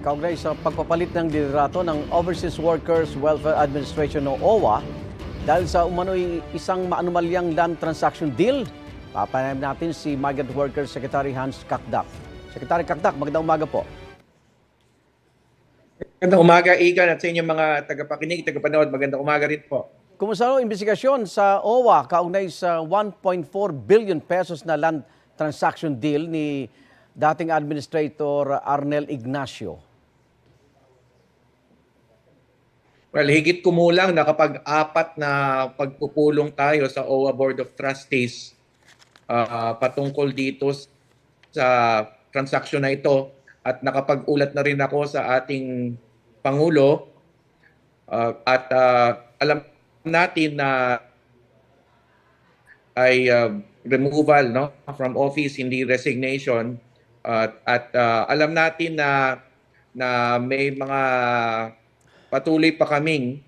kaugnay sa pagpapalit ng liderato ng Overseas Workers Welfare Administration o OWA dahil sa umano'y isang maanumalyang land transaction deal. Papanayin natin si Migrant Workers Secretary Hans Kakdak. Secretary Kakdak, magandang umaga po. Magandang umaga, Igan, at sa inyong mga tagapakinig, tagapanood. Magandang umaga rin po. Kumusta ang investigasyon sa OWA kaugnay sa 1.4 billion pesos na land transaction deal ni dating Administrator Arnel Ignacio? Well, higit kumulang nakapag-apat na pagpupulong tayo sa OWA Board of Trustees patungkol dito sa transaksyon na ito at nakapag-ulat na rin ako sa ating Pangulo at alam natin na ay removal from office, hindi resignation at alam natin na may mga patuloy pa kaming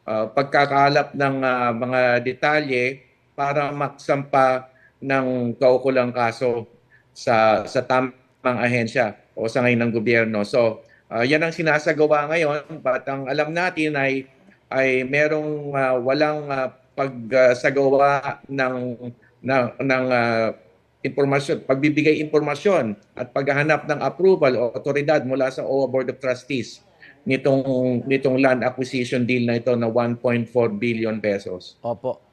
pagkakalap ng mga detalye para magsampa ng kaukulang kaso sa tamang ahensya o sa ngayon ng gobyerno. So, yan ang sinasagawa ngayon. But ang alam natin ay merong walang pagsagawa ng impormasyon, pagbibigay impormasyon at paghahanap ng approval o otoridad mula sa OWA Board of Trustees nitong land acquisition deal na ito na 1.4 billion pesos. Opo.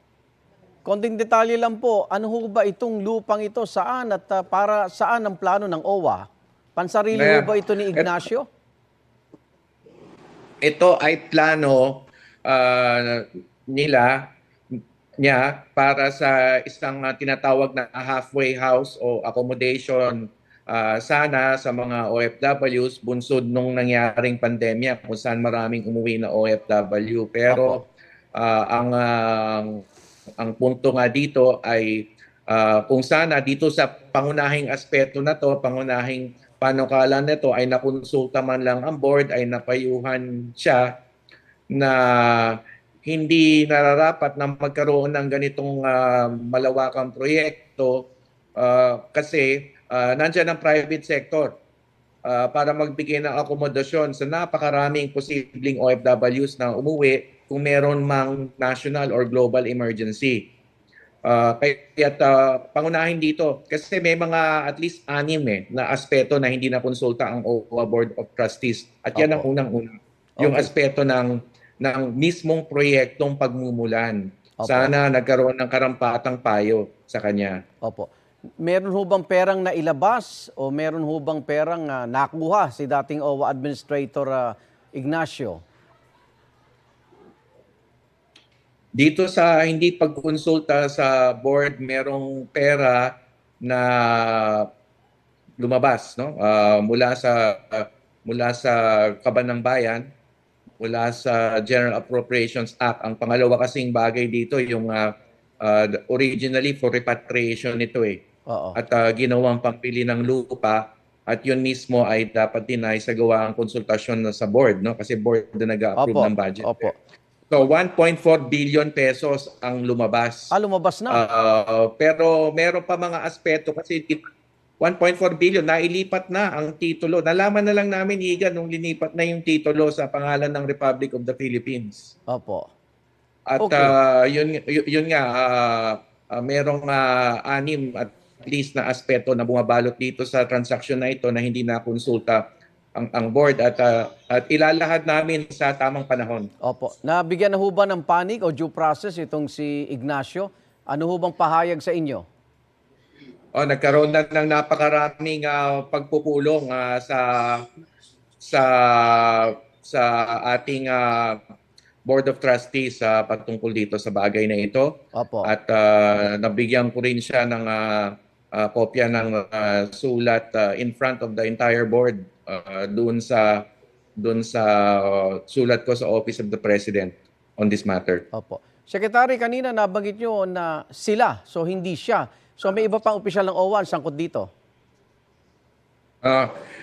Konting detalye lang po, ano ho ba itong lupang ito? Saan at para saan ang plano ng OWA? Pansarili ho ba ito ni Ignacio? Ito ay plano niya para sa isang tinatawag na halfway house o accommodation sana sa mga OFWs bunsod nung nangyaring pandemya kung saan maraming umuwi na OFW. Pero ang punto nga dito ay kung sana dito sa pangunahing aspeto na to, pangunahing panukala nito ay nakonsulta man lang ang board, ay napayuhan siya na hindi nararapat na magkaroon ng ganitong malawakang proyekto kasi nandiyan ang private sector para magbigay ng akomodasyon sa napakaraming posibleng OFWs na umuwi kung meron mang national or global emergency. Kaya pangunahin dito kasi may mga at least 6 na aspeto na hindi nakonsulta ang OWA Board of Trustees. At yan ang unang-una. Yung aspeto ng mismong proyektong pagmumulan. Sana nagkaroon ng karampatang payo sa kanya. Opo. Meron ho bang perang nailabas o meron ho bang perang nakuha si dating OWA Administrator Ignacio? Dito sa hindi pagkonsulta sa board, merong pera na lumabas mula sa Kaban ng Bayan, mula sa General Appropriations Act. Ang pangalawa kasing bagay dito yung originally for repatriation nito at ginawang pambili ng lupa at yun mismo ay dapat din ay sagawa ang konsultasyon sa board kasi board na nag-approve ng budget. So 1.4 billion pesos ang lumabas. Lumabas na. Pero meron pa mga aspeto kasi 1.4 billion nailipat na ang titulo. Nalaman na lang namin, Igan, nung linipat na yung titulo sa pangalan ng Republic of the Philippines. Opo. At yun nga merong 6 at least na aspeto na bumabalot dito sa transaksyon na ito na hindi na konsulta ang board at ilalahad namin sa tamang panahon. Opo. Nabigyan na ho ba ng panic o due process itong si Ignacio? Ano ho bang pahayag sa inyo? Nagkaroon na ng napakaraming pagpupulong sa ating Board of Trustees patungkol dito sa bagay na ito. Opo. At nabigyan ko rin siya ng kopya ng sulat in front of the entire board doon sa sulat ko sa Office of the President on this matter. Opo. Secretary, kanina nabanggit nyo na sila, so hindi siya. So may iba pang opisyal ng OWA sangkot dito?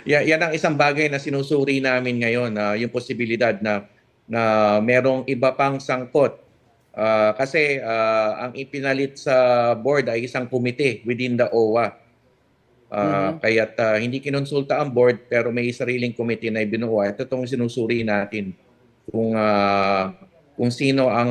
Yan ang isang bagay na sinusuri namin ngayon, yung posibilidad na merong iba pang sangkot. Kasi ang ipinalit sa board ay isang komite within the OWA. Kaya't hindi kinonsulta ang board pero may sariling committee na ibinuo. Ito itong sinusuri natin kung sino ang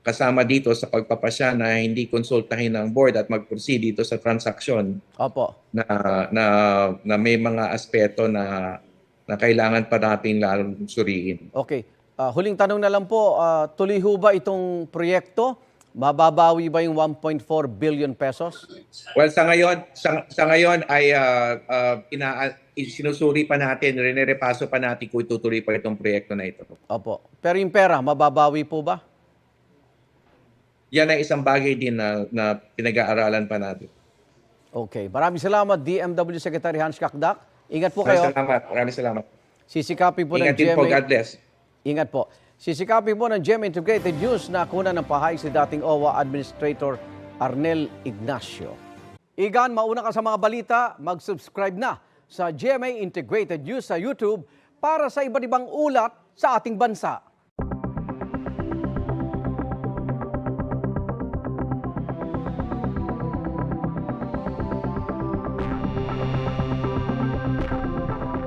kasama dito sa pagpapasya na hindi konsultahin ng board at mag-proceed dito sa transaksyon Opo. na may mga aspeto na kailangan pa natin lalong suriin. Okay. Huling tanong na lang po, tuloy ho ba itong proyekto? Mababawi ba yung 1.4 billion pesos? Well, sa ngayon ay sinusuri pa natin, rinirepaso pa natin kung itutuloy pa itong proyekto na ito. Opo. Pero yung pera, mababawi po ba? Yan ay isang bagay din na pinag-aaralan pa natin. Okay. Maraming salamat, DMW Secretary Hans Kakdak. Ingat po kayo. Maraming salamat. Sisikapin po ng Ingat din po, GMA. God bless. Ingat po. Sisikapin po ng GMA Integrated News na kunan ng pahayag si dating OWA Administrator Arnel Ignacio. Igan, mauna ka sa mga balita, mag-subscribe na sa GMA Integrated News sa YouTube para sa iba't ibang ulat sa ating bansa.